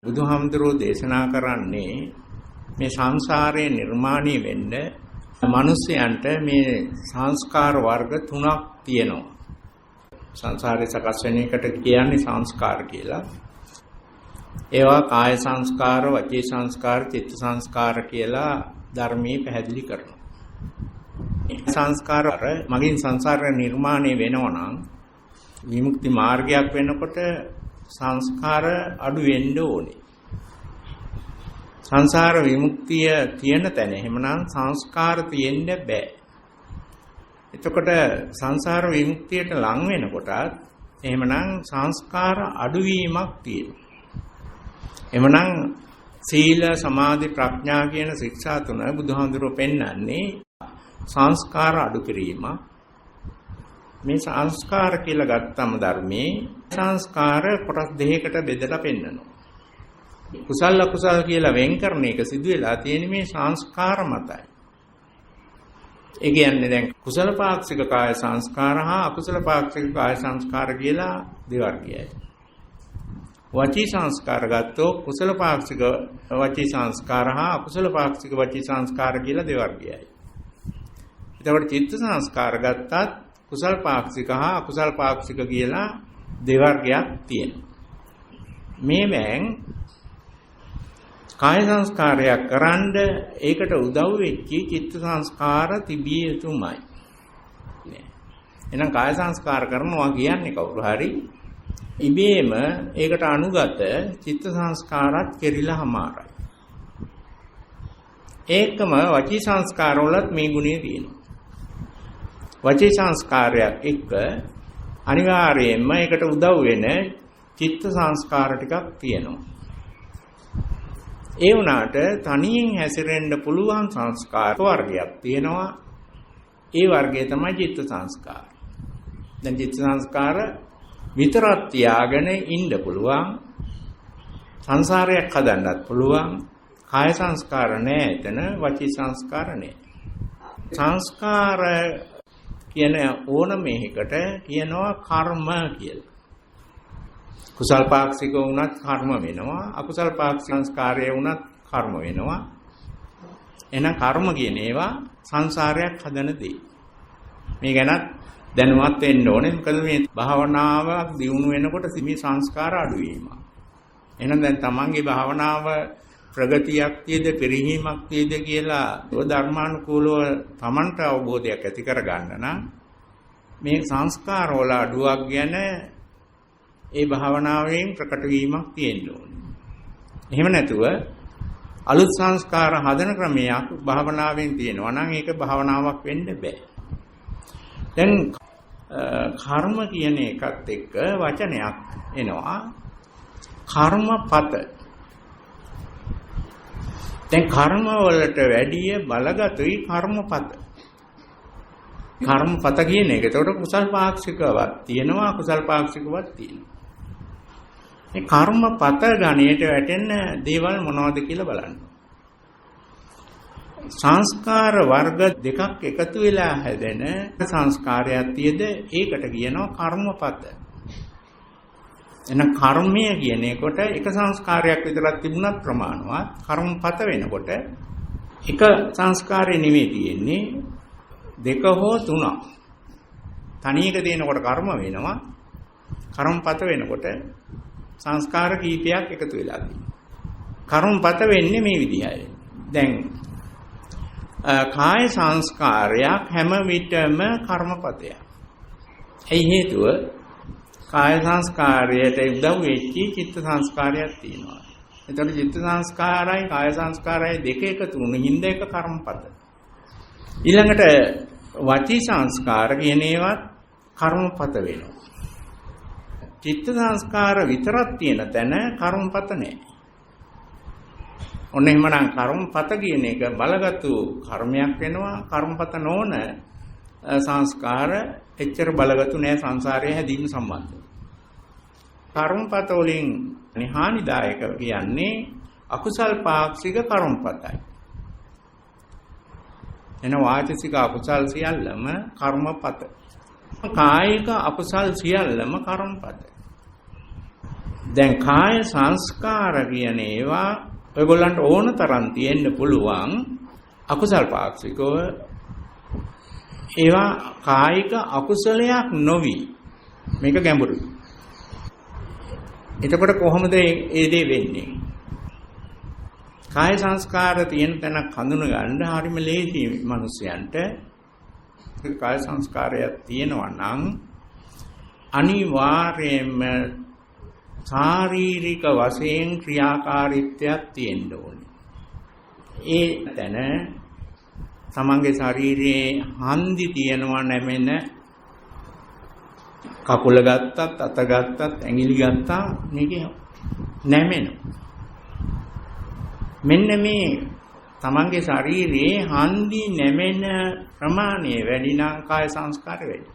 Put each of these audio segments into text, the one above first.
බුදුහාමුදුරුවෝ දේශනා කරන්නේ මේ සංසාරයේ නිර්මාණය වෙන්න මිනිස්යන්ට මේ සංස්කාර වර්ග තුනක් තියෙනවා. සංසාරේ සකස් වෙන එකට කියන්නේ සංස්කාර කියලා. ඒවා කාය සංස්කාර, වචී සංස්කාර, චිත්ත සංස්කාර කියලා ධර්මයේ පැහැදිලි කරනවා. සංස්කාර මගින් සංසාර නිර්මාණය වෙනවා නම් විමුක්ති මාර්ගයක් වෙනකොට සංස්කාර අඩු වෙන්න ඕනේ. සංසාර විමුක්තිය තියෙන තැන එහෙමනම් සංස්කාර තියෙන්න බෑ. එතකොට සංසාර විමුක්තියට ලං වෙනකොට එහෙමනම් සංස්කාර අඩුවීමක් තියෙනවා. එහෙමනම් සීල, සමාධි, ප්‍රඥා කියන ශික්ෂා තුන බුදුහාමුදුරුවෝ පෙන්වන්නේ සංස්කාර අඩු කිරීම. මේ සංස්කාර කියලා ගත්තම ධර්මයේ සංස්කාර කොටස් දෙකකට බෙදලා පෙන්නනවා. කුසල අකුසල කියලා වෙන් කරන එක සිදු වෙලා තියෙන මේ සංස්කාර මතයි. ඒ කියන්නේ දැන් කුසල පාක්ෂික කාය සංස්කාර හා අකුසල පාක්ෂික කාය සංස්කාර කියලා දෙවර්ගයයි. වචී සංස්කාර ගත්තොත් කුසල පාක්ෂික වචී සංස්කාර හා අකුසල පාක්ෂික වචී සංස්කාර කියලා දෙවර්ගයයි. එතකොට චිත්ත සංස්කාර ගත්තත් කුසල පාක්ෂික හා අකුසල පාක්ෂික කියලා දෙවර්ගයක් තියෙනවා. මේවෙන් කාය සංස්කාරයක් කරන්ඩ ඒකට උදව් වෙච්ච චිත්ත සංස්කාර තිබිය යුතුමයි. එහෙනම් කාය සංස්කාර කරනවා කියන්නේ කවුරු හරි ඉබේම ඒකට අනුගත චිත්ත සංස්කාරات කෙරිලාමාරයි. ඒකම වචී සංස්කාරවලත් මේ ගුණය තියෙනවා. වචී සංස්කාරයක් එක්ක අනිවාර්යයෙන්ම ඒකට උදව් වෙන චිත්ත සංස්කාර ටිකක් තියෙනවා. ඒ වුණාට තනියෙන් හැසිරෙන්න පුළුවන් සංස්කාර වර්ගයක් තියෙනවා. ඒ වර්ගය තමයි චිත්ත සංස්කාර. දැන් චිත්ත සංස්කාර විතරක් තියාගෙන ඉන්න පුළුවන්. සංසාරයක් හදන්නත් පුළුවන්. කාය සංස්කාර නැහැ එතන, වචී සංස්කාර නැහැ. සංස්කාර කියන ඕනම එකකට කියනවා කර්ම කියලා. කුසල් පාක්ෂික වුණත් කර්ම වෙනවා, අකුසල් පාක්ෂික සංස්කාරය වුණත් කර්ම වෙනවා. එහෙනම් කර්ම කියන ඒවා සංසාරයක් හදන දේ. මේ ගැනත් දැනුවත් වෙන්න ඕනේ. මොකද මේ භාවනාවක් දියුණු වෙනකොට මේ සංස්කාර අඩු වීම. එහෙනම් දැන් තමන්ගේ භාවනාව ප්‍රගතියක් තියද පරිහිමක් තියද කියලා ධර්මානුකූලව තමන්ට අවබෝධයක් ඇති කරගන්න නම් මේ සංස්කාර වල අඩුවක් ගැන ඒ භාවනාවෙන් ප්‍රකට වීමක් තියෙන්න ඕනේ. එහෙම නැතුව අලුත් සංස්කාර හදන ක්‍රමයක් භාවනාවෙන් තියෙනවා නම් ඒක භාවනාවක් වෙන්න බෑ. දැන් කර්ම කියන එකත් එක්ක වචනයක් එනවා. කර්මපත. දැන් කර්ම වලට වැඩිය බලගතුයි කර්මපත. කර්මපත කියන එක. ඒකට කුසල් පාක්ෂිකවත් තියෙනවා, අකුසල් පාක්ෂිකවත් තියෙනවා. මේ කර්මපත ගණයට වැටෙන දේවල් මොනවද කියලා බලන්න. සංස්කාර වර්ග දෙකක් එකතු වෙලා හැදෙන සංස්කාරයක් තියද ඒකට කියනවා කර්මපත. එහෙනම් කර්මය කියන එකට එක සංස්කාරයක් විතරක් තිබුණත් ප්‍රමාණවත්. කර්මපත වෙනකොට එක සංස්කාරය නෙමෙයි තියෙන්නේ, දෙක හෝ තුනක්. තනියක තියෙනකොට කර්ම වෙනවා. කර්මපත වෙනකොට සංස්කාර කීපයක් එකතු වෙලා තියෙනවා. කර්මපත වෙන්නේ මේ විදිහයි. දැන් කාය සංස්කාරයක් හැම විටම කර්මපතයක්. ඒ හේතුව කාය සංස්කාරයට උදව් වෙච්ච චිත්ත සංස්කාරයක් තියෙනවා. එතකොට චිත්ත සංස්කාරයි කාය සංස්කාරයි දෙක එකතු වුණු හින්දා එක කර්මපත. ඊළඟට වචී සංස්කාර කියන ඒවත් කර්මපත වෙනවා. චිත්ත සංස්කාර විතරක් තියෙන තැන කර්මපත නැහැ. ඔන්න එහෙමනම් කර්මපත කියන එක බලගත්ු කර්මයක් වෙනවා. කර්මපත නොවන සංස්කාර එච්චර බලගත්ු නෑ සංසාරයේ හැදීම සම්බන්ධව. කර්මපත වලින් හානිදායක කියන්නේ අකුසල් පාක්ෂික කර්මපතයි. එන වාචික අකුසල් සියල්ලම කර්මපත. කායික අකුසල් සියල්ලම කර්මපත. දැන් කාය සංස්කාර කියන ඒවා ඔයගොල්ලන්ට ඕන තරම් තියෙන්න පුළුවන් අකුසල් පාක්ෂිකව. ඒවා කායික අකුසලයක් නොවි. මේක ගැඹුරුයි. එතකොට කොහොමද ඒ දේ වෙන්නේ? කාය සංස්කාර තියෙන තැනක් හඳුන ගන්න හරිම ලේසි මිනිසයන්ට. කාය සංස්කාරයක් තියෙනවා නම් අනිවාර්යයෙන්ම ශාරීරික වශයෙන් ක්‍රියාකාරීත්වයක් තියෙන්න ඕනේ. ඒ තැන තමන්ගේ ශරීරයේ හන්දි තියෙනවා නැමෙන කකුල ගත්තත් අත ගත්තත් ඇඟිලි ගත්තා මේක නැමෙනවා. මෙන්න මේ තමන්ගේ ශරීරයේ හන්දි නැමෙන ප්‍රමාණය වැඩි නම් කාය සංස්කාර වැඩි.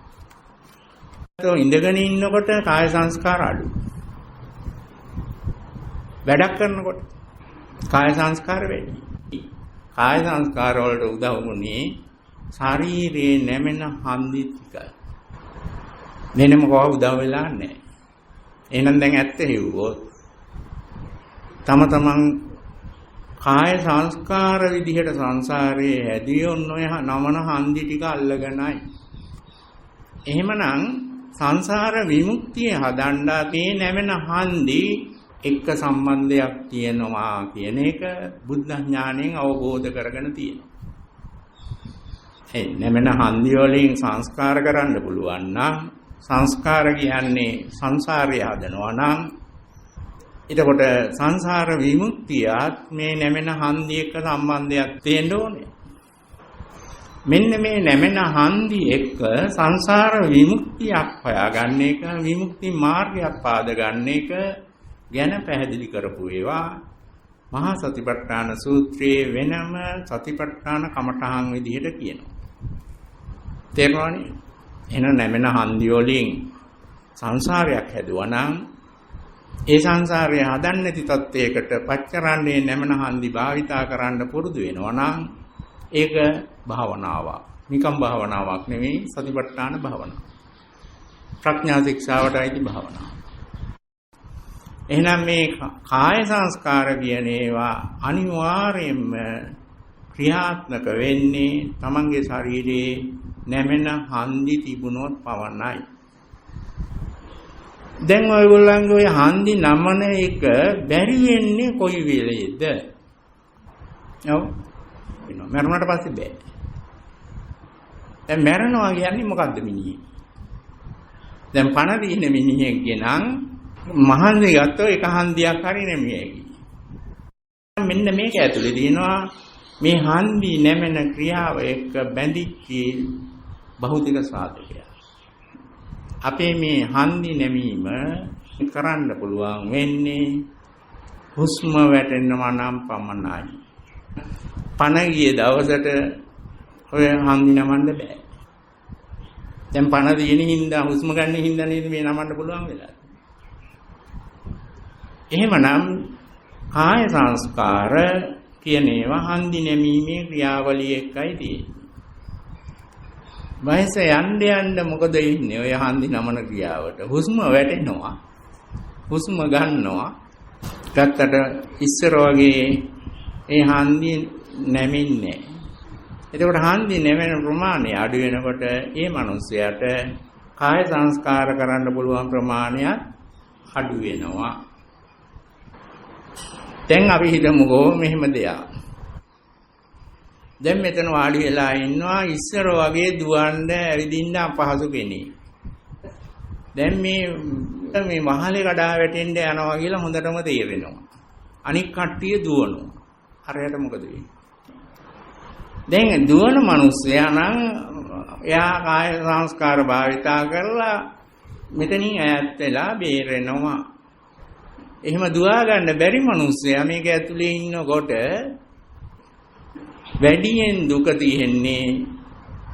ඉඳගෙන ඉන්නකොට කාය සංස්කාර අඩු. වැඩක් කරනකොට කාය සංස්කාර වැඩි. කාය සංස්කාර වලට උදව් වුණේ ශරීරයේ නැමෙන හන්දි ටික. වෙනම කොහොම උදව් වෙලා නැහැ. එහෙනම් දැන් ඇත්ත හිව්වොත් තමන් කාය සංස්කාර විදිහට සංසාරයේ හැදියොත් ඔය නමන හන්දි ටික අල්ලගෙනයි. එහෙමනම් සංසාර විමුක්තිය හදන්න තේ නැමෙන හන්දි එක්ක සම්බන්ධයක් තියෙනවා කියන එක බුද්ධ ඥාණයෙන් අවබෝධ කරගෙන තියෙනවා. ඒ නැමෙන හන්දි වලින් සංස්කාර කරන්න පුළුවන් නම් සංස්කාර කියන්නේ සංසාරය හදනවා නම් එතකොට සංසාර විමුක්තියත් මේ නැමෙන හන්දි එක්ක සම්බන්ධයක් තියෙන්න ඕනේ. මෙන්න මේ නැමෙන හන්දි එක්ක සංසාර විමුක්තියක් හොයාගන්න එක විමුක්ති මාර්ගයක් පාද ගන්න එක ගැන පැහැදිලි කරපු ඒවා මහා සතිපට්ඨාන සූත්‍රයේ වෙනම සතිපට්ඨාන කමඨහන් විදිහට කියනවා. තේරුණානේ? එන නැමෙන හන්දි වලින් සංසාරයක් හැදුවා නම් ඒ සංසාරය හදන්න නැති තත්වයකට පච්චරන්නේ නැමෙන හන්දි භාවිතා කරන්න පුරුදු වෙනවා නම් ඒක භාවනාවක්. නිකම් භාවනාවක් නෙවෙයි සතිපට්ඨාන භාවනාව. ප්‍රඥා ශික්ෂාවටයි භාවනාව. එහෙනම් මේ කාය සංස්කාර කියන ඒවා අනිවාර්යයෙන්ම ක්‍රියාත්මක වෙන්නේ තමන්ගේ ශරීරයේ නැමෙන හන්දි තිබුණොත් පවණයි. දැන් ඔයගොල්ලන්ගේ ඔය හන්දි නමන එක බැරි වෙන්නේ කොයි වෙලේද? ඔව්. මරණයට පස්සේ බෑ. දැන් මරණවා කියන්නේ මොකද්ද මිනිහේ? දැන් පණ දින මිනිහෙක්ගේ නම් මහන්සි ගත්තෝ එක හන්දියක් හරි නෙමෙයි. මෙන්න මේක ඇතුලේ දිනවා මේ හන්දි නැමෙන ක්‍රියාව එක්ක බැඳිච්ච භෞතික සාධකයක්. අපේ මේ හන්දි නැමීම කරන්න පුළුවන් වෙන්නේ හුස්ම වැටෙනවා නම් පමණයි. පණ ගිය දවසට ඔය හන්දි නමන්න බෑ. දැන් පණ දින හින්දා හුස්ම ගන්න හින්දා නේද මේ නමන්න පුළුවන් වෙලා. එහෙමනම් කාය සංස්කාර කියන ඒවා හන්දි නැමීමේ ක්‍රියාවලිය එකයි තියෙන්නේ. වයස යන්න මොකද ඉන්නේ ඔය හන්දි නමන ක්‍රියාවට? හුස්ම වැටෙනවා. හුස්ම ගන්නවා. ගත්තට ඉස්සර වගේ ඒ හන්දි නැමින්නේ. එතකොට හන්දි නැමෙන ප්‍රමාණය අඩු වෙනකොට ඒ මිනිස්යාට කාය සංස්කාර කරන්න පුළුවන් ප්‍රමාණයක් අඩු වෙනවා. දැන් අපි හිතමුකෝ මෙහෙම දෙයක්. දැන් මෙතන වාඩි වෙලා ඉන්නවා ඉස්සර වගේ දුවන්න ඇවිදින්න අපහසු කෙනෙක්. දැන් මේ මහලේ කඩා වැටෙන්න යනවා කියලා හොඳටම තේරෙනවා. අනික් කට්ටිය දුවනවා. හරියට මොකද වෙන්නේ? දැන් දුවන මිනිස්සයා නම් එයා කාය සංස්කාර භාවිතා කරලා මෙතනින් ඈත් වෙලා බේරෙනවා. එහෙම දුවා ගන්න බැරි මිනිස්සයා මේක ඇතුලේ ඉන්නකොට වැඩියෙන් දුක තියෙන්නේ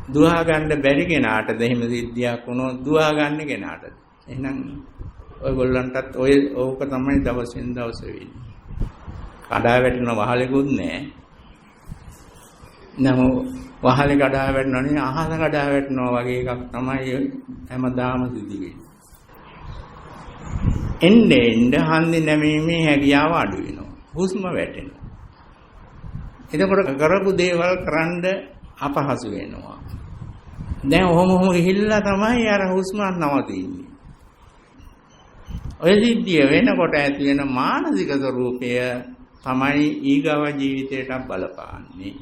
දුවා ගන්න බැරි කෙනාටද එහෙම සිද්ධියක් වුණොත් දුවා ගන්න කෙනාටද? එහෙනම් ඔයගොල්ලන්ටත් ඕක තමයි දවසින් දවස වෙන්නේ. කඩා වැටෙන වහලෙකුත් නැහැ. නමුත් වහලේ කඩා වැටෙනවා නේ අහස කඩා වැටෙනවා වගේ එකක් තමයි හැමදාම සිද්ධ වෙන්නේ. එන්නේ හන්දි නැමීමේ හැකියාව අඩු වෙනවා. හුස්ම වැටෙනවා. එතකොට කරපු දේවල් කරන්න අපහසු වෙනවා. දැන් ඔහොම ගිහිල්ලා තමයි අර හුස්ම නවතින්නේ. ඔය සිද්ධිය වෙනකොට ඇති වෙන මානසික ස්වરૂපය තමයි ඊගව ජීවිතයට බලපාන්නේ.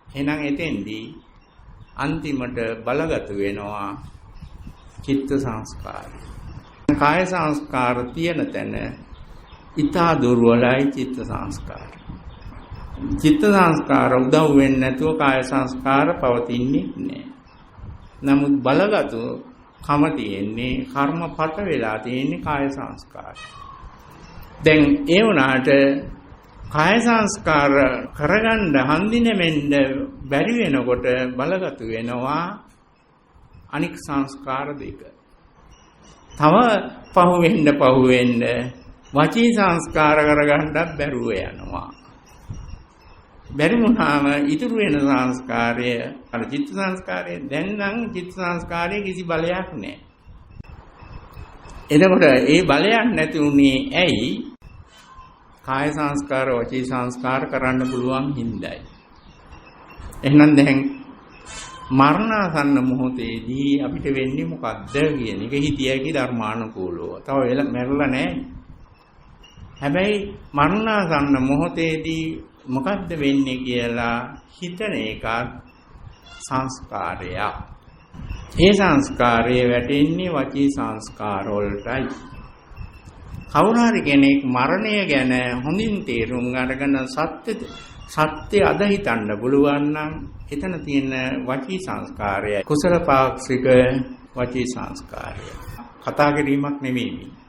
එහෙනම් එතෙන්දී අන්තිමට බලගත වෙනවා චිත්ත සංස්කාරය. කාය සංස්කාර තියෙන තැන ඊතා දුර්වලයි චිත්ත සංස්කාර. චිත්ත සංස්කාර උදව් වෙන්නේ නැතුව කාය සංස්කාර පවතින්නේ නැහැ. නමුත් බලගතු කම තියෙන්නේ කර්මපත වෙලා තියෙන්නේ කාය සංස්කාර. දැන් ඒ වුණාට කාය සංස්කාර කරගන්න හන්දිනෙමෙන්න බැරි වෙනකොට බලගතු වෙනවා අනික් සංස්කාර දෙක. තව පහුවෙන්න වචී සංස්කාර කරගන්නත් බැරුව යනවා. බැරි වුණාම ඉතුරු වෙන සංස්කාරය අර චිත්ත සංස්කාරය දැන් නම් චිත්ත සංස්කාරයේ කිසි බලයක් නැහැ. එතකොට ඒ බලයක් නැති උනේ ඇයි? කාය සංස්කාර වචී සංස්කාර කරන්න පුළුවන් හින්දායි. එහෙනම් දැන් මරණාසන්න මොහොතේදී අපිට වෙන්නේ මොකද්ද කියන එක හිතියකි ධර්මානුකූලව. තව මැරෙලා නැහැ. හැබැයි මරණාසන්න මොහොතේදී මොකද්ද වෙන්නේ කියලා හිතන එක සංස්කාරයක්. ඒ සංස්කාරය වැටෙන්නේ වචී සංස්කාර වලටයි. කවුරු හරි කෙනෙක් මරණය ගැන හොඳින් තේරුම් අරගෙන සත්‍ය අද හිතන්න පුළුවන් නම් එතන තියෙන වචී සංස්කාරය කුසල පාක්ෂික වචී සංස්කාරය. කතා කිරීමක් නෙමෙයි.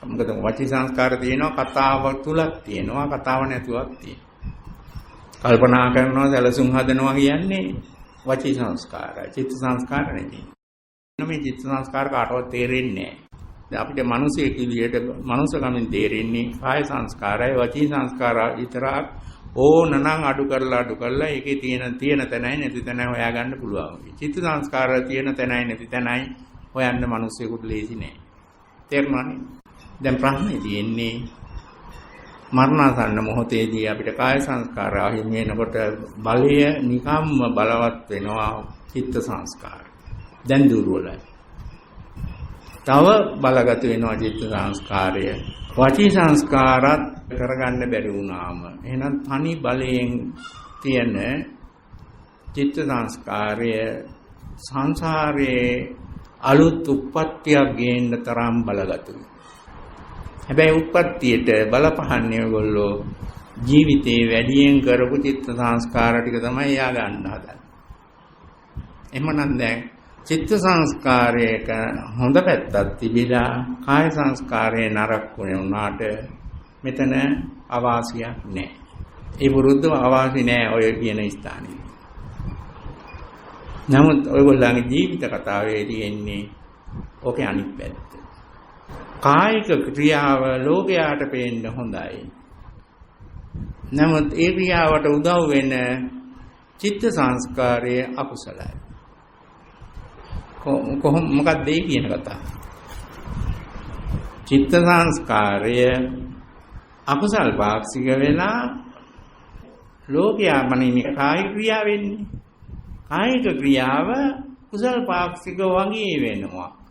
මොකද වචී සංස්කාර තියෙනවා කතාව තුලක් තියෙනවා කතාව නැතුවක් තියෙනවා. කල්පනා කරනවා සැලසුම් හදනවා කියන්නේ වචී සංස්කාරයි. චිත්ත සංස්කාර නෙමෙයි. මේ චිත්ත සංස්කාර කාටවත් තේරෙන්නේ නැහැ. අපිට මිනිසෙක් විදියට මනුස්සකමින් තේරෙන්නේ කාය සංස්කාරයි වචී සංස්කාරය විතරක් ඕනනම් අඩු කරලා ඒකේ තියෙන තැනයි නැති තැනයි හොයාගන්න පුළුවන්. චිත්ත සංස්කාර තියෙන තැනයි නැති තැනයි හොයන්න මිනිස්සුෙකුට ලේසි නෑ. තේරුණානේ? දැන් ප්‍රශ්නේ තියෙන්නේ මරණාසන්න මොහොතේදී අපිට කාය සංස්කාර අහිමි වෙනකොට බලය නිකම්ම බලවත් වෙනවා චිත්ත සංස්කාර. දැන් දුර්වලයි. තව බලගත වෙනවා චිත්ත සංස්කාරය. වචී සංස්කාරات කරගන්න බැරි වුණාම එහෙනම් තනි බලයෙන් තියෙන චිත්ත සංස්කාරය සංසාරයේ අලුත් උප්පත්තියක් ගේන්න තරම් බලගතුයි. හැබැයි උප්පත්තියට බලපහන්නේ ඔයගොල්ලෝ ජීවිතේ වැඩියෙන් කරපු චිත්ත සංස්කාර ටික තමයි යා ගන්න හදන්නේ. එහෙමනම් දැන් චිත්ත සංස්කාරයක හොඳ පැත්තක් තිබිලා කාය සංස්කාරයේ නරක වුණාට මෙතන අවාසියක් නැහැ. ඒ වරුද්ද අවාසි නැහැ ඔය කියන ස්ථානේ. නමුත් ඔයගොල්ලන්ගේ ජීවිත කතාවේ තියෙන්නේ ඕකේ අනිත් පැත්ත. කායික ක්‍රියාව ලෝකයට පේන්න හොඳයි. නමුත් ඒ ක්‍රියාවට උදව් වෙන චිත්ත සංස්කාරයේ අකුසලයි. මොකක්ද ඒ කියන කතාව? චිත්ත සංස්කාරය අකුසල් පාක්ෂික වෙලා ලෝකයා මනින්නේ කායික ක්‍රියාව වෙන්නේ. කායික ක්‍රියාව කුසල් පාක්ෂික වගේ වෙනවා.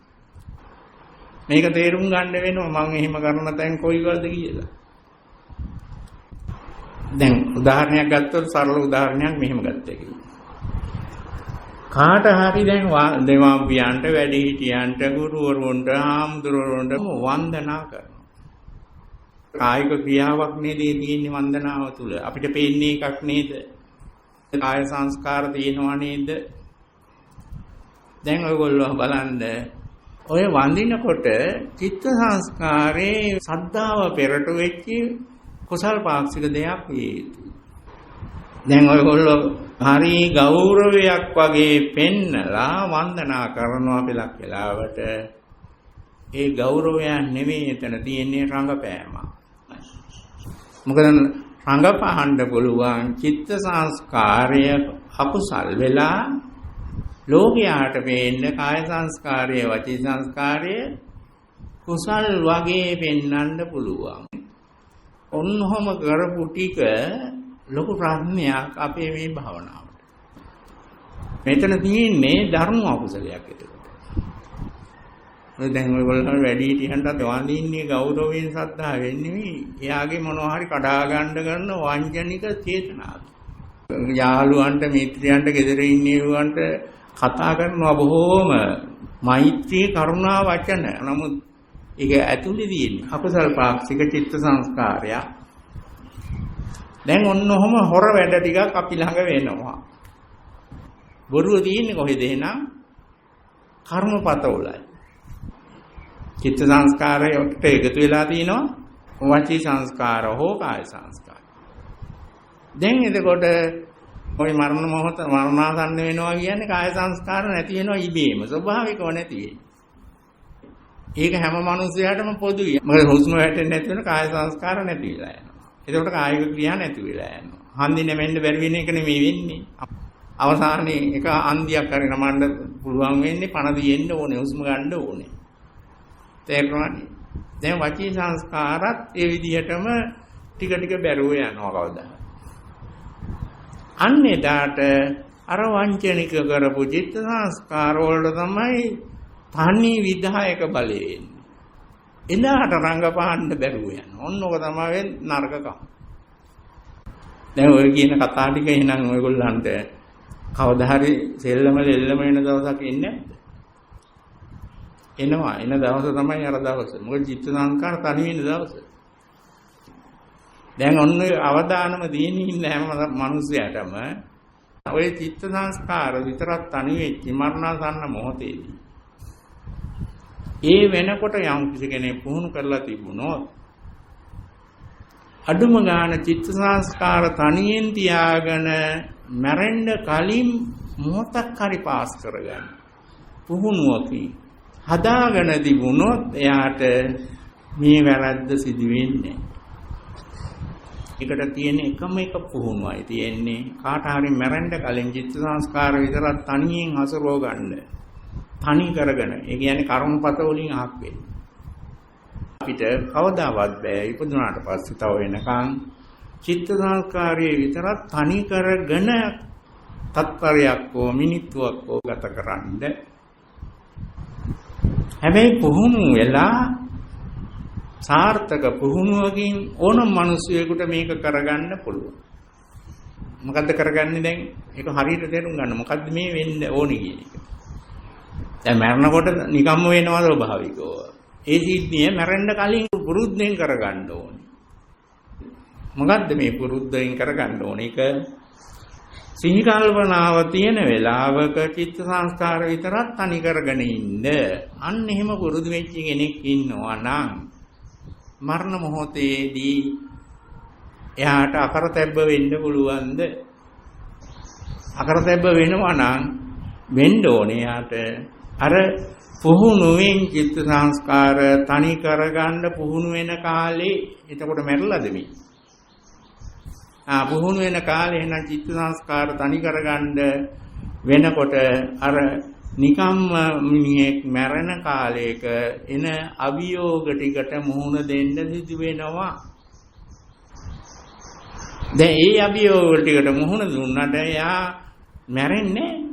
මේක තේරුම් ගන්න වෙනවා මම එහෙම කරන තැන් කොයිවලද කියලා. දැන් උදාහරණයක් ගත්තොත් සරල උදාහරණයක් මෙහෙම ගත්තා කියලා. කාට හරි දැන් දෙමාපියන්ට වැඩිහිටියන්ට ගුරුවරුන්ට හාමුදුරුවරුන්ට වන්දනා කරනවා. කායික ක්‍රියාවක් නේද තියෙන්නේ වන්දනාව තුල. අපිට පේන්නේ එකක් නේද? කාය සංස්කාර තියෙනවා නේද? දැන් ඔයගොල්ලෝ බලන්න ඔය වඳිනකොට චිත්ත සංස්කාරේ සද්ධාව පෙරට වෙච්ච කුසල් පාක්ෂික දෙයක් වේ. දැන් ඔයගොල්ලෝ හරි ගෞරවයක් වගේ පෙන්නලා වන්දනා කරනවා බෙලක් වෙලාවට ඒ ගෞරවයන් නෙමෙයි එතන තියෙන්නේ රංගපෑම. මොකද රංගපහන්න පුළුවන් චිත්ත සංස්කාරය අකුසල් වෙලා ලෝකයාට පේන්න කාය සංස්කාරය වචී සංස්කාරය කුසල් වගේ පෙන්වන්න පුළුවන්. ඔන්නෝම කරපු ටික ලොකු ප්‍රඥාවක් අපේ මේ භාවනාවට. මෙතන තියෙන්නේ ධර්ම අකුසලයක් එතකොට. දැන් ඔයගොල්ලෝ වැඩි හිටියන්ට වඳින්නේ ගෞරවයෙන් සද්ධාවෙන් නෙවෙයි. එයාගේ මොනවා හරි කඩා ගන්න කරන වංචනික චේතනාව. යාළුවන්ට මිත්‍රයන්ට ගෙදර ඉන්නේවන්ට කතා කරනවා බොහෝම මෛත්‍රී කරුණා වචන. නමුත් ඒක ඇතුළේ තියෙන්නේ අකුසල පාක්ෂික චිත්ත සංස්කාරය. දැන් ඔන්න ඔහම හොර වැඩ ටිකක් අපි ළඟ වෙනවා. බොරුව තියෙන්නේ කොහෙද එහෙනම්? කර්මපතවලයි. චිත්ත සංස්කාරයට එකතු වෙලා තිනවා වචී සංස්කාර හෝ කාය සංස්කාර. දැන් එතකොට ওই මරණ මොහොත මරණාසන්න වෙනවා කියන්නේ කාය සංස්කාර නැති වෙනවා ඉබේම ස්වභාවිකව නැති වෙයි. ඒක හැම මිනිසයාටම පොදුයි. මොකද හුස්ම වැටෙන්නේ නැති වෙන කාය සංස්කාර නැති වෙලා යනවා. එතකොට කායික ක්‍රියා නැති වෙලා යනවා. හන්දි නැමෙන්න බැරි වෙන එක නෙමෙයි වෙන්නේ. අවසානයේ එක හන්දියක් හරි නමන්න පුළුවන් වෙන්නේ පණ දියෙන්න ඕනේ, හුස්ම ගන්න ඕනේ. තේරුණානේ? දැන් වචී සංස්කාරත් ඒ විදිහටම ටික ටික බැරුව යනවා කවදා. අන්නේ දාට අර වංචනික කරපු චිත්ත සංස්කාර වලට තමයි තනි විධායක බලය එන්නේ. එදාට රංගපාන්න බැරුව යනවා. ඔන්නෝක තමයි නරකකම. දැන් ඔය කියන කතා ටික එහෙනම් ඔයගොල්ලන්ට කවදා හරි සෙල්ලම දෙල්ලම වෙන දවසක් එන්නේ නැද්ද? එනවා. එන දවස තමයි අර දවස. මොකද චිත්ත සංස්කාර තනි වෙන දවස. දැන් ඔන්න අවදානම දීන්නේ ඉන්න හැම මිනිසයාටම ඔය චිත්ත සංස්කාර විතරක් තනි වෙච්ච මරණාසන්න මොහොතේදී ඒ වෙනකොට යම් කිසි කෙනෙක් පුහුණු කරලා තිබුණොත් අඩුම ගාන චිත්ත සංස්කාර තනියෙන් තියාගෙන මැරෙන්න කලින් මොහොතක් හරි පාස් කරගන්න පුහුණුවකින් හදාගෙන තිබුණොත් එයාට මේ වැරද්ද සිදු වෙන්නේ. ඒකට තියෙන එකම එක පුහුණුවයි තියෙන්නේ කාට හරි මැරෙන්න කලින් චිත්ත සංස්කාර විතරක් තනියෙන් හසුරව ගන්න. තනි කරගෙන. ඒ කියන්නේ කර්මපත වලින් අහක් වෙන්නේ. අපිට කවදාවත් බෑ ඉපදුනාට පස්සේ තව වෙනකන් චිත්ත සංස්කාරයේ විතරක් තනි කරගෙන තත්පරයක් හෝ මිනිත්තුවක් හෝ ගත කරන්න. හැබැයි පුහුණු වෙලා සාර්ථක පුහුණුවකින් ඕනම මිනිසෙකුට මේක කරගන්න පුළුවන්. මොකද්ද කරගන්නේ දැන්? ඒක හරියට තේරුම් ගන්න. මොකද්ද මේ වෙන්න ඕනේ කියන එක. දැන් මරණකොට නිකම්ම වෙනවා ස්වභාවිකව. ඒ සිද්ධිය මැරෙන්න කලින් පුරුද්දෙන් කරගන්න ඕනේ. මොකද්ද මේ පුරුද්දෙන් කරගන්න ඕනේ? ඒක සිහි කල්පනාව තියෙන වෙලාවක චිත්ත සංස්කාර විතරක් තනි කරගෙන ඉන්න. අන්න එහෙම පුරුදු වෙච්ච කෙනෙක් ඉන්නවා නම් මරණ මොහොතේදී එයාට අකරතැබ්බ වෙන්න පුළුවන්ද? අකරතැබ්බ වෙනවා නම් වෙන්න ඕනේ එයාට අර පුහුණුවෙන් චිත්ත සංස්කාර තනි කරගන්න පුහුණු වෙන කාලේ එතකොට මැරෙලාද මේ? පුහුණු වෙන කාලේ එහෙනම් චිත්ත සංස්කාර තනි කරගන්න වෙනකොට අර නිකම්ම මිනිහෙක් මැරෙන කාලයක එන අභියෝග ටිකට මුහුණ දෙන්න සිදු වෙනවා. දැන් ඒ අභියෝග ටිකට මුහුණ දුන්නාට එයා මැරෙන්නේ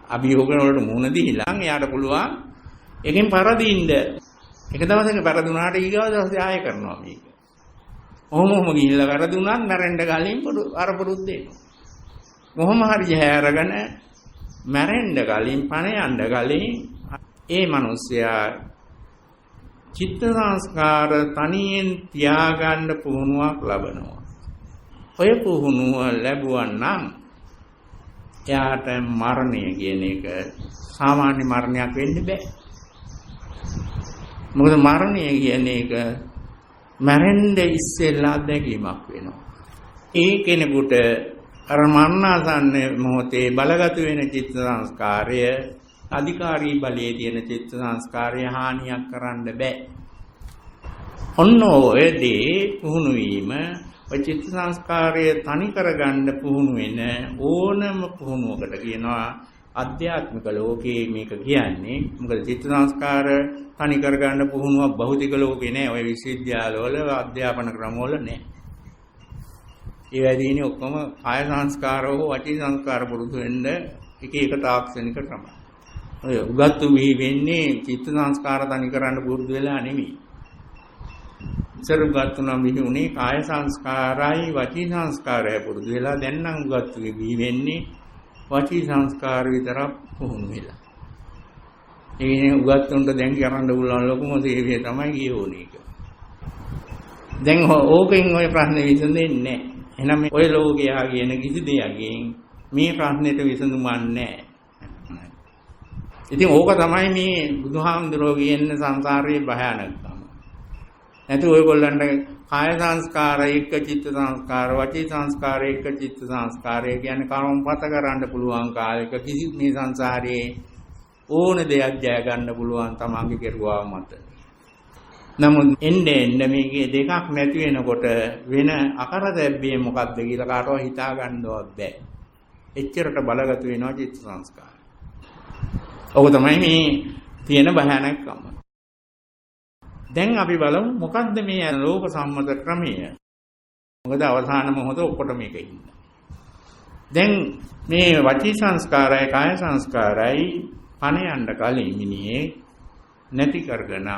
අභියෝග වලට මුහුණ දීලා එයාට පුළුවන් එකෙන් පරදින්න. එක දවසක පරදුනාට ඊගව දවසේ ආයෙ කරනවා මේක. ඔහොම ගිහිල්ලා වැරදුනත් මැරෙන්න කලින් අර පුරුද්ද එනවා. කොහොම හරි හැරගෙන මැරෙන්න කලින් පණ යන්න කලින් ඒ මිනිස්සයා චිත්ත සංස්කාර තනියෙන් තියාගන්න පුහුණුවක් ලබනවා. ඔය පුහුණුව ලැබුවා නම් එයාට මරණය කියන එක සාමාන්‍ය මරණයක් වෙන්න බෑ. මොකද මරණය කියන එක මැරෙන්න ඉස්සෙල්ලා අත්දැකීමක් වෙනවා. ඒ කෙනෙකුට අර මරණාසන්න මොහොතේ බලගත වෙන චිත්ත සංස්කාරය අධිකාරී බලයේ තියෙන චිත්ත සංස්කාරය හානියක් කරන්න බෑ. ඔන්න ඔයදී පුහුණු වීම ඔය චිත්ත සංස්කාරය තනි කරගන්න පුහුණු වෙන ඕනම පුහුණුවකට කියනවා අධ්‍යාත්මික ලෝකේ මේක කියන්නේ. මොකද චිත්ත සංස්කාර තනි කරගන්න පුහුණුවක් භෞතික ලෝකේ නෑ. ඔය විශ්වවිද්‍යාලවල අධ්‍යාපන ක්‍රමවල නෑ. ඒ වැඩිනේ ඔක්කොම කාය සංස්කාර හෝ වචී සංස්කාර පුරුදු වෙන්න එක තාක්ෂණික ක්‍රම. ඔය උගත්තු වී වෙන්නේ චිත්ත සංස්කාර තනි කරන්න පුරුදු වෙලා නෙමෙයි. ඉතර උගත්තු නම් විහුනේ කාය සංස්කාරයි වචී සංස්කාරය පුරුදු වෙලා දැන් නම් උගත්තු වී වෙන්නේ වචී සංස්කාර විතරක් පුහුණු වෙලා. ඒ කියන්නේ උගත්තුන්ට දැන් කරන්න පුළුවන් ලොකුම සේවය තමයි ගියෝනේ එක. දැන් ඕකෙන් ඔය ප්‍රශ්නේ විසඳෙන්නේ නැහැ. එහෙනම් ඔය ලෝකයා කියන කිසි දෙයකින් මේ ප්‍රශ්නෙට විසඳුමක් නැහැ. ඉතින් ඕක තමයි මේ බුදුහාමුදුරුවෝ කියන්නේ සංසාරයේ භයානකම. නැතු ඔයගොල්ලන්ට කාය සංස්කාර එක්ක චිත්ත සංස්කාර වචී සංස්කාර එක්ක චිත්ත සංස්කාරය කියන්නේ කර්මපත කරන්න පුළුවන් කාලයක කිසි මේ සංසාරයේ ඕන දෙයක් ජය ගන්න පුළුවන් තමන්ගේ කෙරුවා මත. නමුත් එන්නේ මේකේ දෙකක් නැති වෙනකොට වෙන අකරදැබ්බේ මොකක්ද කියලා කාටවත් හිතා ගන්නවත් බෑ. එච්චරට බලගතු වෙනවා චිත්ත සංස්කාර. ඔක තමයි මේ තියෙන භයානකම. දැන් අපි බලමු මොකක්ද මේ ලෝක සම්මත ක්‍රමය. මොකද අවසාන මොහොත ඔක්කොට මේක ඉන්න. දැන් මේ වචී සංස්කාරයි කාය සංස්කාරයි පණ යන්න කලින් මිනිහේ නැති කරගෙන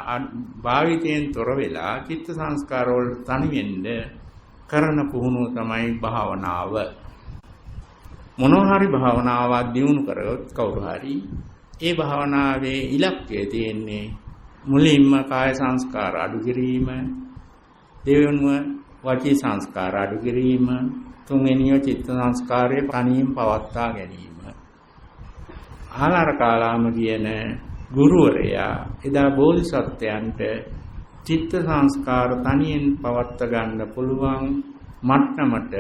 භාවිතයෙන් තොර වෙලා චිත්ත සංස්කාර වල තනි වෙන්න කරන පුහුණුව තමයි භාවනාව. මොනවා හරි භාවනාවක් දියුණු කරගොත් කවුරු හරි ඒ භාවනාවේ ඉලක්කය තියෙන්නේ මුලින්ම කාය සංස්කාර අඩු කිරීම, දෙවෙනුව වචී සංස්කාර අඩු කිරීම, තුන්වෙනිව චිත්ත සංස්කාරයේ තනියෙන් පවත්වා ගැනීම. ආලාර කාලාම කියන ගුරුවරයා එදා බෝධිසත්වයන්ට චිත්ත සංස්කාර තනියෙන් පවත්වා ගන්න පුළුවන් මට්ටමට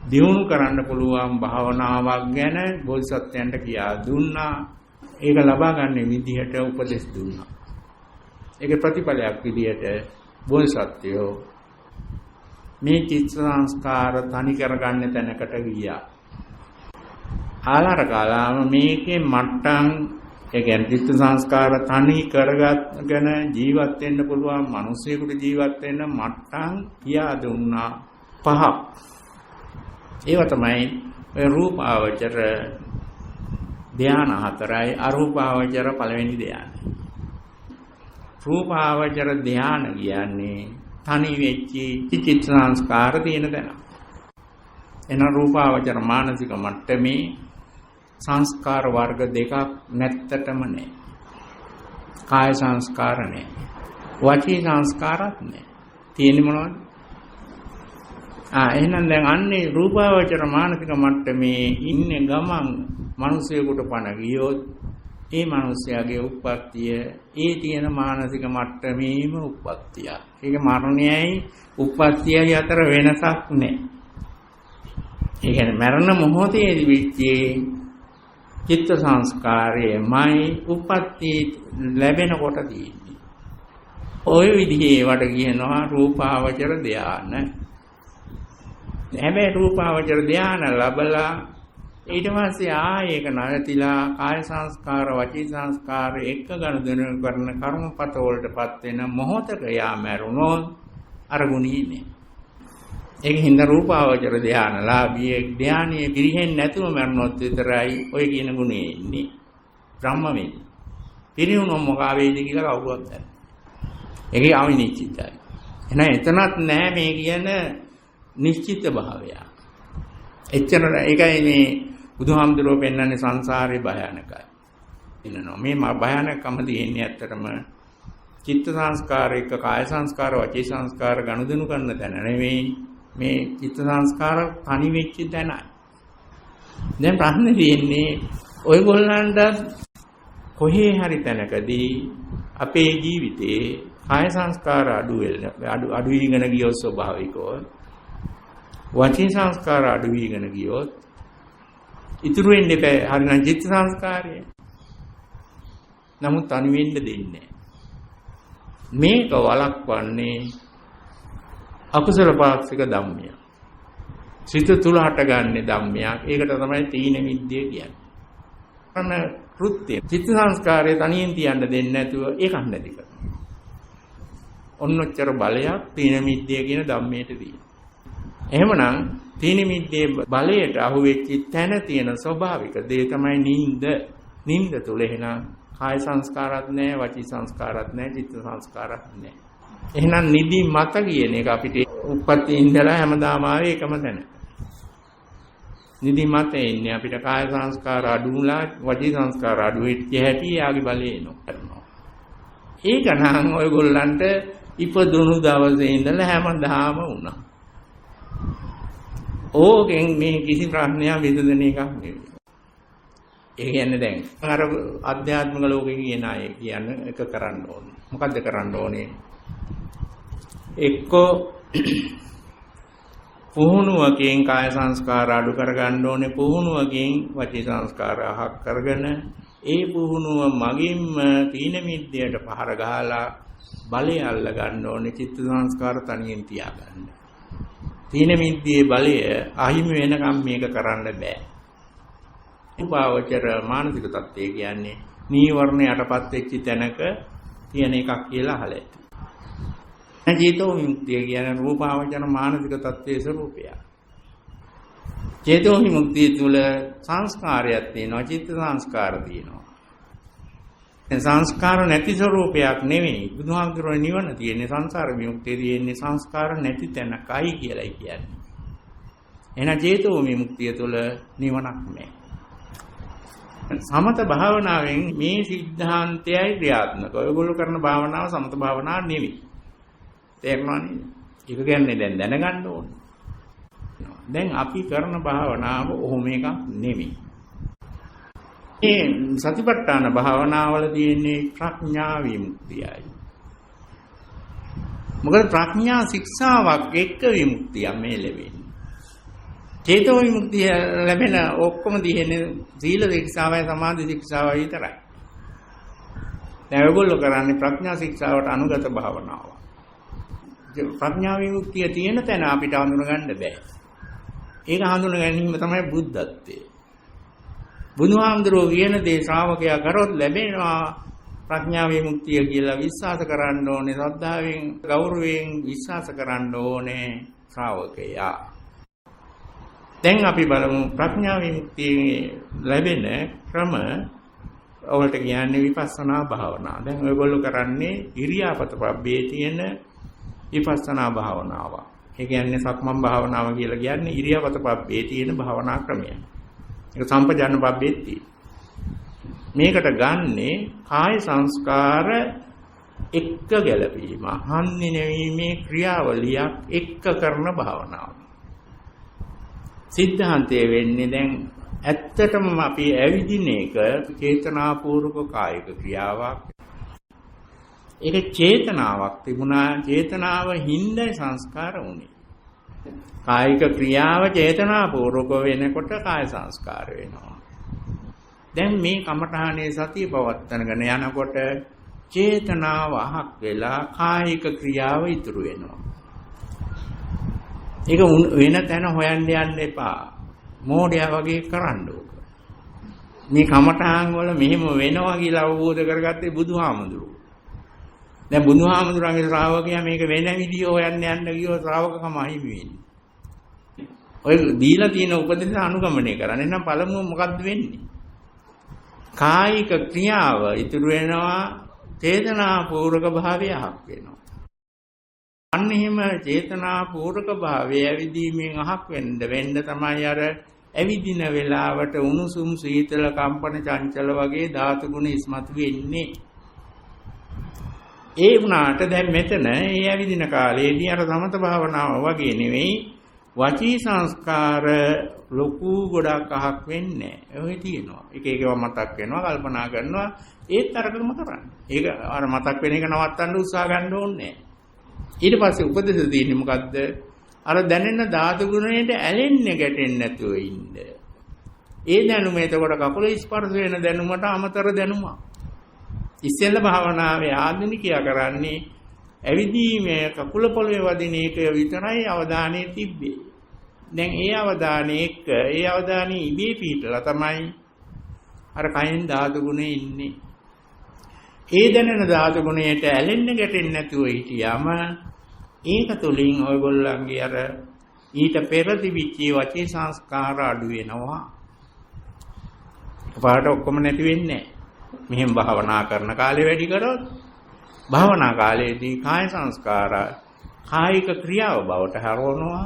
දියුණු කරන්න පුළුවන් භාවනාවක් ගැන බෝධිසත්වයන්ට කියා දුන්නා. ඒක ලබා ගන්න විදිහට උපදෙස් දුන්නා. ඒක ප්‍රතිඵලයක් විදිහට බෝධිසත්වයෝ මේ චිත්ත සංස්කාර තනි කරගන්න තැනකට ගියා. ආලාර කාලාම මේකේ මට්ටම් ඒ කියන්නේ චිත්ත සංස්කාර තනි කරගන්න ජීවත් වෙන්න පුළුවන් මිනිසෙකුට ජීවත් වෙන්න මට්ටම් කියා දුන්නා 5. ඒව තමයි රූපාවචර ධ්‍යාන 4යි අරූපාවචර පළවෙනි ධ්‍යාන. රූපාවචර ධ්‍යාන කියන්නේ තනි වෙච්ච චිත්ත සංස්කාර තියෙන තැන. එන රූපාවචර මානසික මට්ටමේ සංස්කාර වර්ග දෙකක් නැත්තටම නැහැ. කාය සංස්කාර නැහැ. වචී සංස්කාරත් නැහැ. තියෙන්නේ මොනවද? එහෙනම් දැන් අන්නේ රූපාවචර මානසික මට්ටමේ ඉන්නේ ගමන් මිනිසෙකුට පණ ගියොත් ඒ මිනිස්යාගේ උප්පත්තිය ඒ තියෙන මානසික මට්ටමේම උප්පත්තිය. ඒක මරණයයි උප්පත්තියයි අතර වෙනසක් නැහැ. ඒ කියන්නේ මරණ මොහොතේදී විච්චේ චිත්ත සංස්කාරයේමයි උප්පත්ති ලැබෙනකොට තියෙන්නේ. ওই විදිහේ වට කියනවා රූපාවචර ධාන. හැබැයි රූපාවචර ධාන ලැබලා ඊට පස්සේ ආයේක නැතිලා කාය සංස්කාර වචී සංස්කාර එක්ක ගනුදෙනු කරන කර්මපත වලටපත් වෙන මොහොතක යා මරුණොත් අර ගුණීනේ. ඒක හින්දා රූපාවචර ධානලාභී ධානයේ පිරිහෙන්නේ නැතුව මරුණොත් විතරයි ඔය කියන ගුණේ ඉන්නේ. බ්‍රහ්ම වෙන්නේ. පිරිහුණොත් මොකා වේද කියලා කවුරුවත් දන්නේ. ඒකේ අවිනිශ්චිතයි. එහෙනම් එතනත් නෑ මේ කියන නිශ්චිත භාවය. එච්චර ඒකයි මේ බුදුහාමුදුරුවෝ පෙන්වන්නේ සංසාරේ භයානකයි. එන්නෝ මේ භයානකම තියෙන්නේ ඇත්තටම චිත්ත සංස්කාර එක්ක කාය සංස්කාර වචී සංස්කාර ගනුදෙනු කරන තැන නෙවෙයි මේ චිත්ත සංස්කාර තනි වෙච්ච තැනයි. දැන් ප්‍රශ්නේ තියෙන්නේ ඔයගොල්ලන්ට කොහේ හරි තැනකදී අපේ ජීවිතේ කාය සංස්කාර අඩු වීගෙන ගියොත් ස්වභාවිකව වචී සංස්කාර අඩු වීගෙන ගියොත් ඉතුරු වෙන්නේ හරිනම් චිත්ත සංස්කාරය. නමුත් තනි වෙන්න දෙන්නේ මේක වළක්වන්නේ අකුසල පාක්ෂික ධම්මය. සිත තුල හටගන්නේ ධම්මයක්. ඒකට තමයි තීන මිද්දේ කියන්නේ. කරන කෘත්‍ය චිත්ත සංස්කාරය තනියෙන් තියන්න දෙන්නේ නැතුව ඒකක් නැති කරනවා. ඔන්නොච්චර බලයක් තීන මිද්දේ කියන ධම්මයට තියෙනවා. එහෙමනම් තීන මිද්දේ බලයට අහු වෙච්ච තැන තියෙන ස්වභාවික දේ තමයි නිින්ද. නිින්ද තුල එහෙනම් කාය සංස්කාරات නැහැ, වචී සංස්කාරات නැහැ, චිත්ත සංස්කාරات නැහැ. එහෙනම් නිදි මත කියන එක අපිට උප්පත්ති ඉඳලා හැමදාම ආවේ එකම තැන. නිදි මතේ ඉන්නේ අපිට කාය සංස්කාර අඩුලා වචී සංස්කාර අඩු වෙච්ච හැටි යාගේ බලේ එනවා. ඒක නම් ඔයගොල්ලන්ට ඉපදුණු දවසේ ඉඳලා හැමදාම වුණා. ඕකෙන් මේ කිසි ප්‍රශ්නයක් විසඳන එකක් නෙවෙයි. ඒ කියන්නේ දැන් අර අධ්‍යාත්මික ලෝකේ කියන අය කියන්නේ එක කරන්න ඕනේ. මොකද්ද කරන්න ඕනේ? එක්කෝ පුහුණුවකින් කාය සංස්කාර අඩු කරගන්න ඕනේ, පුහුණුවකින් වචී සංස්කාර අහක් කරගෙන ඒ පුහුණුව මගින්ම තීන මිද්දයට පහර ගහලා බලය අල්ල ගන්න ඕනේ, චිත්ත සංස්කාර තනියෙන් තියාගන්න. තීන මිද්දේ බලය අහිමි වෙනකම් මේක කරන්න බෑ. උපාවචර මානසික තත්ත්වය කියන්නේ නීවරණ යටපත් වෙච්ච තැනක තියෙන එකක් කියලා අහලා ඇති. චේතෝ විමුක්තිය කියන්නේ රූපාවචර මානසික තත්ත්වයේ ස්වરૂපය. චේතෝ විමුක්තිය තුළ සංස්කාරයක් තියෙනවා, චිත්ත සංස්කාර තියෙනවා. ඒ සංස්කාර නැති ස්වરૂපයක් නෙවෙයි. බුදුහාමුදුරුවෝ නිවන තියෙන්නේ සංසාර විමුක්තිය තියෙන්නේ සංස්කාර නැති තැනකයි කියලායි කියන්නේ. එහෙනම් චේතෝ විමුක්තිය තුළ නිවනක් නැහැ. සමත භාවනාවෙන් මේ සිද්ධාන්තයයි ක්‍රියාත්මක. ඔයගොල්ලෝ කරන භාවනාව සමත භාවනාවක් නෙවෙයි. තේරුණා නේද? ඒක කියන්නේ දැන් දැනගන්න ඕනේ. දැන් අපි කරන භාවනාව ඔහොම එකක් නෙවෙයි. මේ සතිපට්ඨාන භාවනාවල තියෙන්නේ ප්‍රඥා විමුක්තියයි. මොකද ප්‍රඥා ශික්ෂාවක් එක්ක විමුක්තිය මේ ලැබෙන්නේ. චේතෝ විමුක්තිය ලැබෙන ඔක්කොම තියෙන්නේ සීල ශික්ෂාවයි සමාධි ශික්ෂාවයි විතරයි. දැන් ඔයගොල්ලෝ කරන්නේ ප්‍රඥා ශික්ෂාවට අනුගත භාවනාව. ප්‍රඥා විමුක්තිය තියෙන තැන අපිට හඳුනගන්න බෑ. ඒක හඳුන ගැනීම තමයි බුද්ධත්වය. බුදුහාමුදුරුවෝ කියන දේ ශ්‍රාවකයා කරොත් ලැබෙනවා ප්‍රඥා විමුක්තිය කියලා විශ්වාස කරන්න ඕනේ. ශ්‍රද්ධාවෙන් ගෞරවයෙන් විශ්වාස කරන්න ඕනේ ශ්‍රාවකයා. දැන් අපි බලමු ප්‍රඥා විමුක්තිය ලැබෙන ක්‍රම වලට කියන්නේ විපස්සනා භාවනාව. දැන් ඔයගොල්ලෝ කරන්නේ ඉරියාපත පබ්බේ තියෙන විපස්සනා භාවනාව. ඒ කියන්නේ සක්මන් භාවනාව කියලා කියන්නේ ඉරියාපත පබ්බේ තියෙන භාවනා ක්‍රමය. ඒක සම්පජාන පබ්බෙත් තියෙන. මේකට ගන්නේ කාය සංස්කාර එක්ක ගැලපීම, හන්නේ නෙවීමේ ක්‍රියාවලියක් එක්ක කරන භාවනාව. සිද්ධාන්තය වෙන්නේ දැන් ඇත්තටම අපි ඇවිදින එක චේතනාපූර්වක කායික ක්‍රියාවක්. ඒක චේතනාවක් තිබුණා, චේතනාව හින්දා සංස්කාර වුණේ. කායික ක්‍රියාව චේතනාපූර්වක වෙනකොට කාය සංස්කාර වෙනවා. දැන් මේ කමඨානේ සතිය පවත්වාගෙන යනකොට චේතනාව අහක් වෙලා කායික ක්‍රියාව ඉතුරු වෙනවා. ඒක වෙන තැන හොයන්න යන්න එපා. මෝඩයා වගේ කරන්න ඕක. මේ කමඨාන් වල මෙහෙම වෙනවා කියලා අවබෝධ කරගත්තේ බුදුහාමුදුරුවෝ. දැන් බුදුහාමුදුරන්ගේ ශ්‍රාවකයා මේක වෙන විදිය හොයන්න යන්න ගියෝ ශ්‍රාවකකම අහිමි වෙන්නේ. ඔය දීලා තියෙන උපදේශ අනුගමනය කරන්න. එහෙනම් පළමුව මොකද්ද වෙන්නේ? කායික ක්‍රියාව ඉතුරු වෙනවා, චේතනාපූර්වක භාවය අහක් වෙනවා. අන්න එහෙම චේතනාපූර්වක භාවය ඇවිදීමෙන් අහක් වෙන්න තමයි අර ඇවිදින වෙලාවට උණුසුම් සීතල කම්පන චංචල වගේ ධාතු ගුණ ඉස්මතු වෙන්නේ. ඒ වුණාට දැන් මෙතන ඒ ඇවිදින කාලේදී අර සමත භාවනාව වගේ නෙවෙයි, වචී සංස්කාර ලොකු ගොඩක් අහක් වෙන්නේ නැහැ. ඔය තියෙනවා. එක එකව මතක් වෙනවා, කල්පනා කරනවා, ඒත් අරකම කරන්නේ. ඒක අර මතක් වෙන එක නවත්තන්න උත්සාහ ගන්න ඕනේ නැහැ. ඊට පස්සේ උපදෙස් දෙන්නේ මොකද්ද? අර දැනෙන ධාතු ගුණයට ඇලෙන්නේ ගැටෙන්නේ නැතුව ඉන්න. ඒ දැනුම එතකොට කකුල ස්පර්ශ වෙන දැනුමට අමතර දැනුමක්. ඉස්සෙල්ලා භාවනාවේ ආධුනිකයා කරන්නේ ඇවිදීමේ කකුල පොළවේ වදින එක විතරයි අවධානය තිබ්බේ. දැන් ඒ අවධානය එක්ක ඒ අවධානය ඉබේ පිටලා තමයි අර කයෙන් ධාතු ගුණේ ඉන්නේ. ඒ දැනෙන ධාතු ගුණයට ඇලෙන්න ගැටෙන්නේ නැතුව හිටියාම ඒක තුලින් ඔයගොල්ලන්ගේ අර ඊට පෙර තිබිච්ච වචී සංස්කාර අඩු වෙනවා. පාට ඔක්කොම නැති වෙන්නේ නැහැ. මෙහෙම භාවනා කරන කාලේ වැඩි කරොත් භාවනා කාලයේදී කාය සංස්කාර කායික ක්‍රියාව බවට හරවනවා.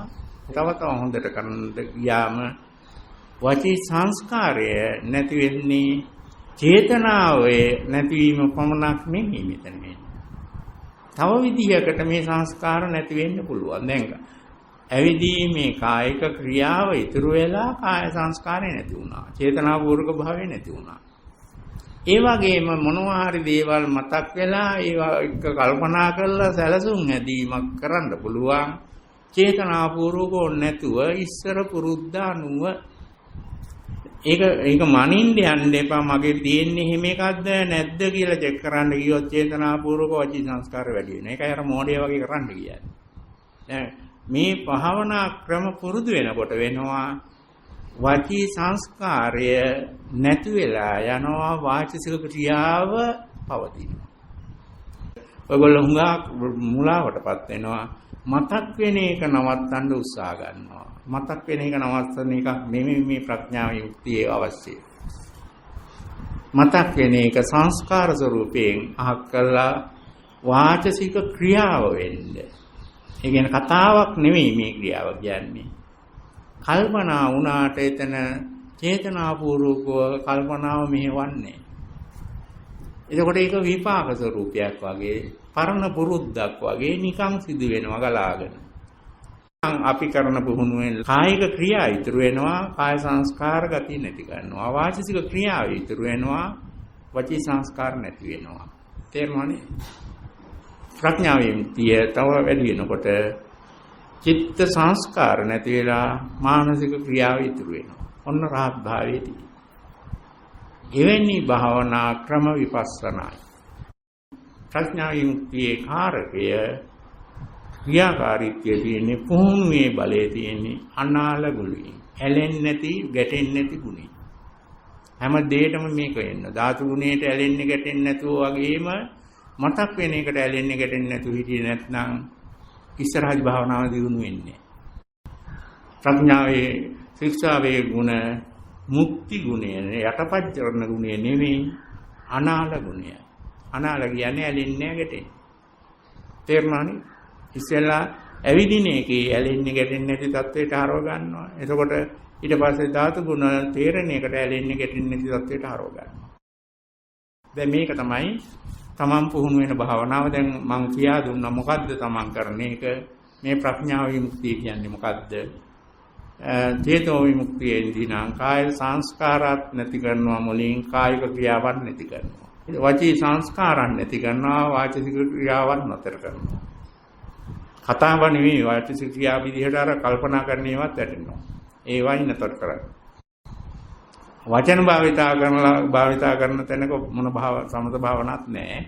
තව හොඳට කරන්න ගියාම වචී සංස්කාරය නැති වෙන්නේ චේතනාවේ නැතිවීම පමණක් නෙමෙයි මෙතන මේ. තව විදිහකට මේ සංස්කාර නැති වෙන්න පුළුවන්. දැන් ඇවිදීමේ කායික ක්‍රියාව ඉතුරු වෙලා කාය සංස්කාරය නැති වුණා. චේතනාපූර්වක භාවය නැති වුණා. ඒ වගේම මොනවා හරි දේවල් මතක් වෙලා ඒවා එක කල්පනා කරලා සැලසුම් ඇදීමක් කරන්න පුළුවන්. චේතනාපූර්වක නැතුව ඉස්සර පුරුද්ද අනුව ඒක මනින්න යන්න එපා. මගේ තියෙන්නේ හිම එකක්ද නැද්ද කියලා චෙක් කරන්න ගියොත් චේතනාපූර්වක වචී සංස්කාර වැඩි වෙනවා. ඒකයි අර මෝඩය වගේ කරන්න කියන්නේ. දැන් මේ භාවනා ක්‍රම පුරුදු වෙනකොට වෙනවා වචී සංස්කාරය නැති වෙලා යනවා, වාචික ක්‍රියාව පවතිනවා. ඔයගොල්ලෝ හුඟා මුලාවටපත් වෙනවා. මතක් වෙන එක නවත්තන්න උත්සාහ ගන්නවා. මතක් වෙන එක නවත්තන එකක් නෙමෙයි මේ ප්‍රඥාව යුක්තිය අවශ්‍යයි. මතක් වෙන එක සංස්කාර ස්වරූපයෙන් අහක් කළා වාචසික ක්‍රියාව වෙන්නේ. ඒ කියන්නේ කතාවක් නෙමෙයි මේ ක්‍රියාව කියන්නේ. කල්පනා වුණාට එතන චේතනාපූර්වකව කල්පනාව මෙහෙවන්නේ. එතකොට ඒක විපාක ස්වරූපයක් වගේ, පරණ පුරුද්දක් වගේ නිකන් සිදු වෙනවා ගලාගෙන. අපි කරන පුහුණුවෙන් කායික ක්‍රියා ඉතුරු වෙනවා, කාය සංස්කාර ගති නැති කරනවා. වාචික ක්‍රියාව ඉතුරු වෙනවා, වචී සංස්කාර නැති වෙනවා. තේරුණානේ? ප්‍රඥාවෙන් තිය තව වැඩි වෙනකොට චිත්ත සංස්කාර නැති වෙලා මානසික ක්‍රියාව ඉතුරු වෙනවා. ඔන්න රහත් භාවයේදී. එවැනි භාවනා ක්‍රම විපස්සනායි. ප්‍රඥා විමුක්තියේ කාරකය ක්‍රියාකාරීත්වයේ තියෙන්නේ පුහුණුවේ බලයේ තියෙන්නේ අනාල ගුණය. ඇලෙන්නේ නැති, ගැටෙන්නේ නැති ගුණය. හැම දෙයකම මේක එන්න. ධාතු ගුණයට ඇලෙන්නේ ගැටෙන්නේ නැතුව වගේම මතක් වෙන එකට ඇලෙන්නේ ගැටෙන්නේ නැතුව හිටියේ නැත්නම් ඉස්සරහදී භාවනාව දියුණු වෙන්නේ. ප්‍රඥාවේ ශික්ෂාවේ ගුණ මුක්ති ගුණය යටපත් කරන ගුණය නෙවෙයි අනාල ගුණය. අනාල කියන්නේ ඇලෙන්නේ ගැටෙන්නේ. තේරුණානේ? ඉස්සෙල්ලා ඇවිදින එකේ ඇලෙන්නේ ගැටෙන්නේ නැති තත්වයට හරව ගන්නවා. එතකොට ඊට පස්සේ ධාතු ගුණ තේරෙන එකට ඇලෙන්නේ ගැටෙන්නේ නැති තත්වයට හරව ගන්නවා. දැන් මේක තමයි තමන් පුහුණු වෙන භාවනාව. දැන් මම කියා දුන්නා මොකද්ද තමන් කරන එක. මේ ප්‍රඥා විමුක්තිය කියන්නේ මොකද්ද? චේතෝ විමුක්තියේදී නම් කාය සංස්කාරات නැති කරනවා, මුලින් කායික ක්‍රියාවන් නැති කරනවා. වචී සංස්කාරයන් නැති කරනවා, වාචික ක්‍රියාවන් නතර කරනවා. කතාව නෙවෙයි වාචික ක්‍රියා විදිහට අර කල්පනා කරන ඒවාත් වැටෙනවා. ඒවයි නතර කරන්නේ. වචන භාවිතා කරන තැනක මොන සමත භාවනාවක් නැහැ.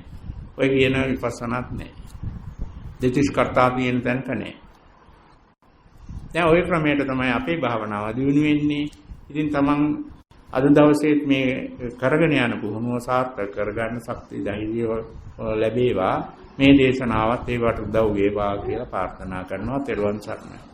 ඔය කියන විපස්සනාවක් නැහැ. දෙතිස් කර්තා කියන තැනක නැහැ. දැන් ওই ක්‍රමයට තමයි අපේ භාවනාව දියුණු වෙන්නේ. ඉතින් තමන් අද දවසේ මේ කරගෙන යන පුහුණුව සාර්ථක කරගන්න ශක්තිය ධෛර්යය ලැබේවා. මේ දේශනාවත් ඒවට උදව් වේවා කියලා ප්‍රාර්ථනා කරනවා. ත්වන් සරණයි.